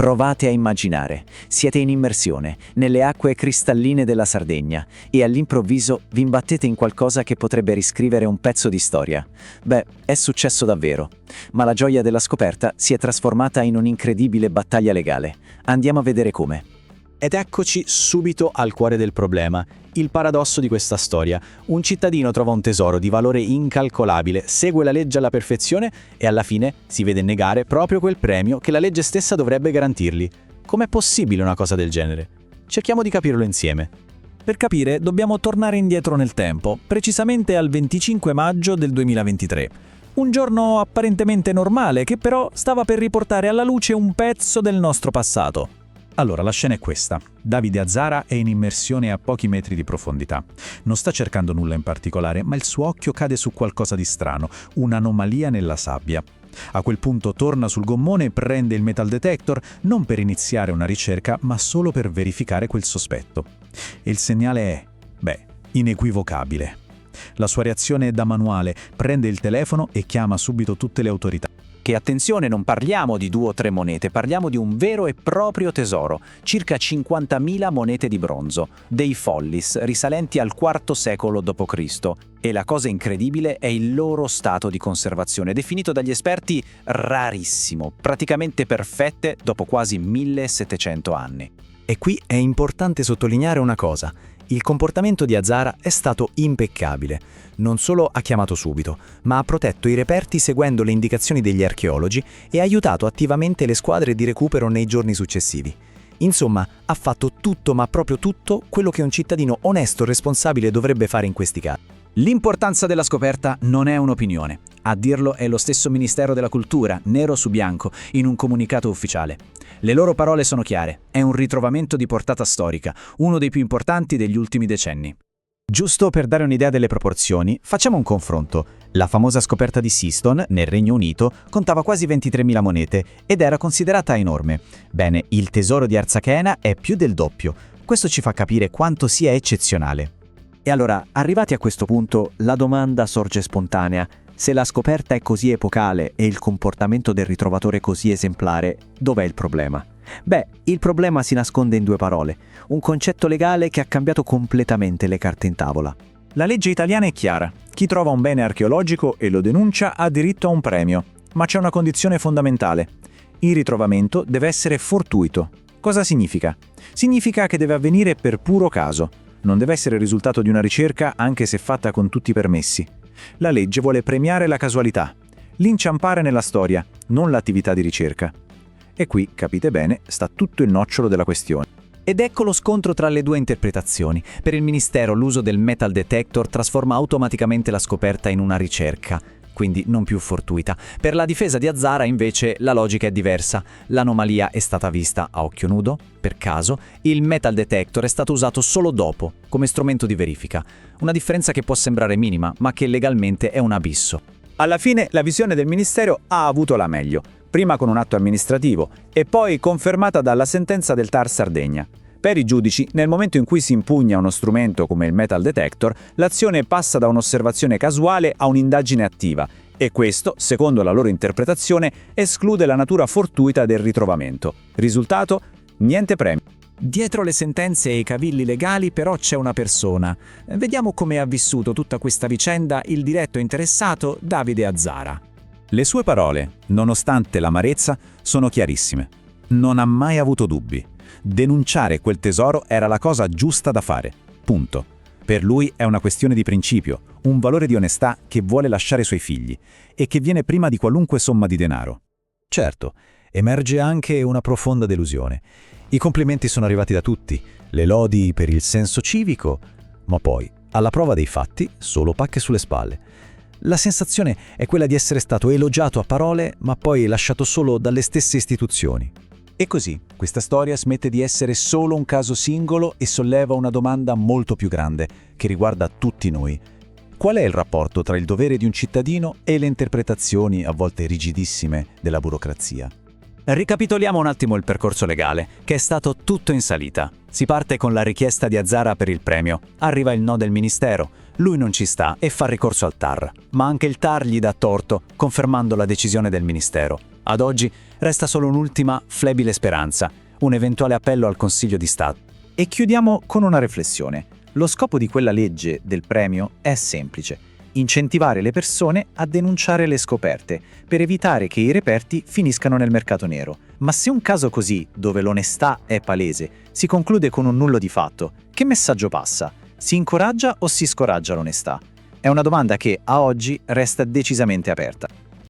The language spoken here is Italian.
Provate a immaginare, siete in immersione, nelle acque cristalline della Sardegna e all'improvviso vi imbattete in qualcosa che potrebbe riscrivere un pezzo di storia. Beh, è successo davvero, ma la gioia della scoperta si è trasformata in un'incredibile battaglia legale. Andiamo a vedere come. Ed eccoci subito al cuore del problema, il paradosso di questa storia. Un cittadino trova un tesoro di valore incalcolabile, segue la legge alla perfezione e alla fine si vede negare proprio quel premio che la legge stessa dovrebbe garantirgli. Com'è possibile una cosa del genere? Cerchiamo di capirlo insieme. Per capire, dobbiamo tornare indietro nel tempo, precisamente al 25 maggio del 2023. Un giorno apparentemente normale che però stava per riportare alla luce un pezzo del nostro passato. Allora, la scena è questa. Davide Azzara è in immersione a pochi metri di profondità. Non sta cercando nulla in particolare, ma il suo occhio cade su qualcosa di strano, un'anomalia nella sabbia. A quel punto torna sul gommone e prende il metal detector, non per iniziare una ricerca, ma solo per verificare quel sospetto. E il segnale è, inequivocabile. La sua reazione è da manuale, prende il telefono e chiama subito tutte le autorità. Che attenzione, non parliamo di 2 o 3 monete, parliamo di un vero e proprio tesoro, circa 50.000 monete di bronzo, dei follis risalenti al IV secolo d.C. E la cosa incredibile è il loro stato di conservazione, definito dagli esperti rarissimo, praticamente perfette dopo quasi 1700 anni. E qui è importante sottolineare una cosa. Il comportamento di Azzara è stato impeccabile. Non solo ha chiamato subito, ma ha protetto i reperti seguendo le indicazioni degli archeologi e ha aiutato attivamente le squadre di recupero nei giorni successivi. Insomma, ha fatto tutto, ma proprio tutto, quello che un cittadino onesto e responsabile dovrebbe fare in questi casi. L'importanza della scoperta non è un'opinione. A dirlo è lo stesso Ministero della Cultura, nero su bianco, in un comunicato ufficiale. Le loro parole sono chiare. È un ritrovamento di portata storica, uno dei più importanti degli ultimi decenni. Giusto per dare un'idea delle proporzioni, facciamo un confronto. La famosa scoperta di Seaston, nel Regno Unito, contava quasi 23.000 monete ed era considerata enorme. Bene, il tesoro di Arzachena è più del doppio. Questo ci fa capire quanto sia eccezionale. E allora, arrivati a questo punto, la domanda sorge spontanea. Se la scoperta è così epocale e il comportamento del ritrovatore così esemplare, dov'è il problema? Beh, il problema si nasconde in 2 parole, un concetto legale che ha cambiato completamente le carte in tavola. La legge italiana è chiara. Chi trova un bene archeologico e lo denuncia ha diritto a un premio. Ma c'è una condizione fondamentale. Il ritrovamento deve essere fortuito. Cosa significa? Significa che deve avvenire per puro caso. Non deve essere il risultato di una ricerca anche se fatta con tutti i permessi. La legge vuole premiare la casualità, l'inciampare nella storia, non l'attività di ricerca. E qui, capite bene, sta tutto il nocciolo della questione. Ed ecco lo scontro tra le 2 interpretazioni. Per il Ministero l'uso del metal detector trasforma automaticamente la scoperta in una ricerca, quindi non più fortuita. Per la difesa di Azzara invece la logica è diversa. L'anomalia è stata vista a occhio nudo, per caso, il metal detector è stato usato solo dopo, come strumento di verifica. Una differenza che può sembrare minima, ma che legalmente è un abisso. Alla fine la visione del Ministero ha avuto la meglio, prima con un atto amministrativo e poi confermata dalla sentenza del TAR Sardegna. Per i giudici, nel momento in cui si impugna uno strumento come il metal detector, l'azione passa da un'osservazione casuale a un'indagine attiva e questo, secondo la loro interpretazione, esclude la natura fortuita del ritrovamento. Risultato? Niente premio. Dietro le sentenze e i cavilli legali però c'è una persona. Vediamo come ha vissuto tutta questa vicenda il diretto interessato Davide Azzara. Le sue parole, nonostante l'amarezza, sono chiarissime. Non ha mai avuto dubbi. Denunciare quel tesoro era la cosa giusta da fare. Punto. Per lui è una questione di principio, un valore di onestà che vuole lasciare ai suoi figli e che viene prima di qualunque somma di denaro. Certo, emerge anche una profonda delusione. I complimenti sono arrivati da tutti, le lodi per il senso civico, ma poi, alla prova dei fatti, solo pacche sulle spalle. La sensazione è quella di essere stato elogiato a parole, ma poi lasciato solo dalle stesse istituzioni. E così, questa storia smette di essere solo un caso singolo e solleva una domanda molto più grande, che riguarda tutti noi. Qual è il rapporto tra il dovere di un cittadino e le interpretazioni, a volte rigidissime, della burocrazia? Ricapitoliamo un attimo il percorso legale, che è stato tutto in salita. Si parte con la richiesta di Azzara per il premio, arriva il no del Ministero, lui non ci sta e fa ricorso al TAR, ma anche il TAR gli dà torto, confermando la decisione del Ministero. Ad oggi Resta solo un'ultima flebile speranza, un eventuale appello al Consiglio di Stato. E chiudiamo con una riflessione. Lo scopo di quella legge del premio è semplice: incentivare le persone a denunciare le scoperte, per evitare che i reperti finiscano nel mercato nero. Ma se un caso così, dove l'onestà è palese, si conclude con un nullo di fatto, che messaggio passa? Si incoraggia o si scoraggia l'onestà? È una domanda che, a oggi, resta decisamente aperta.